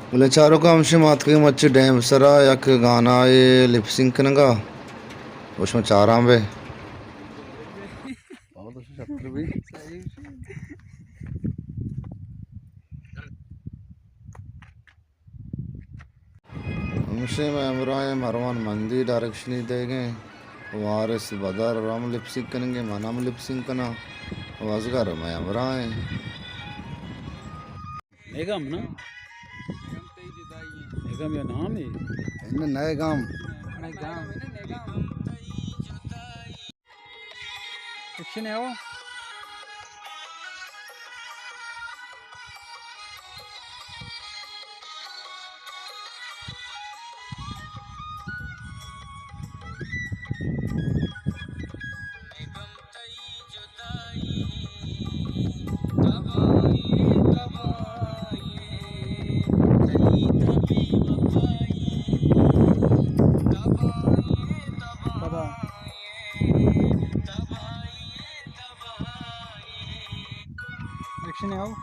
बोले चारों काम से मात के मच डैम सरा यक गाना ये लिपसिंक नगा उसमें चार आम बे बहुत शक्कर भी हमसे मैं इमरान मरवान मंदी डायरेक्शन देंगे वारिस बदर राम लिपसिंक करेंगे मनाम लिपसिंक करना वाजगार मैं इमरान नेगम ना नेगम या नाम है इन नए गांव फिक्शन है वो फिक्शन है वो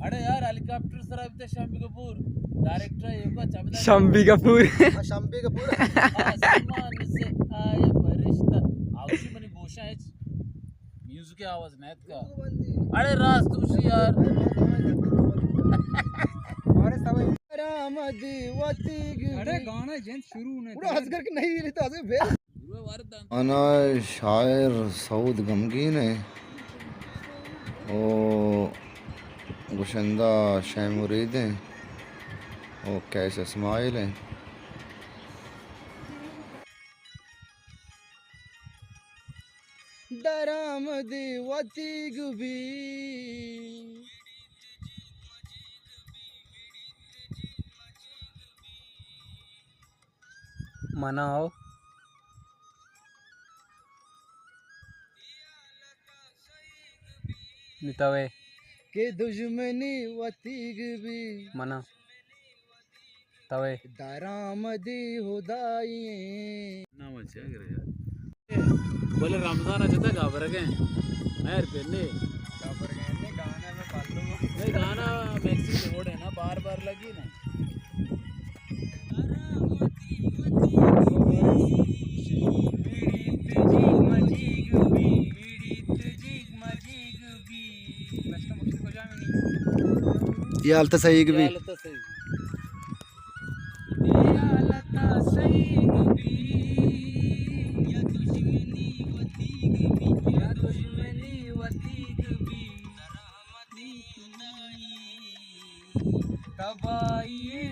अरे यार हेलीकॉप्टर सर अभी तक शम्बी कपूर डायरेक्टर है को चमदा शम्बी कपूर शम्बी कपूर आसमान से आया फरिश्ता आवशी मनी गोशा है म्यूजिक की आवाज नेत का अरे रास तुशी यार अरे सब रामदी वती अरे गाना जेन शुरू होने पूरा हंस करके नहीं ले तो हंसे फिर अना शायर सऊद गमगीन है ओ गुशंदा शै मुरीद हैं ओ कैस इस्माइल हैं दरामदी वती गुबी मनाओ नितावे के दुश्मनी वतीग भी मना तवे दारामदी हुदाई ना मचा करे यार बोले रमजान अच्छा गाबर गए यार पहले गाबर गए ने गाना में पालो नहीं गाना मैक्सी रिकॉर्ड है ना बार बार लगी ना ये हालत सही भी तबाही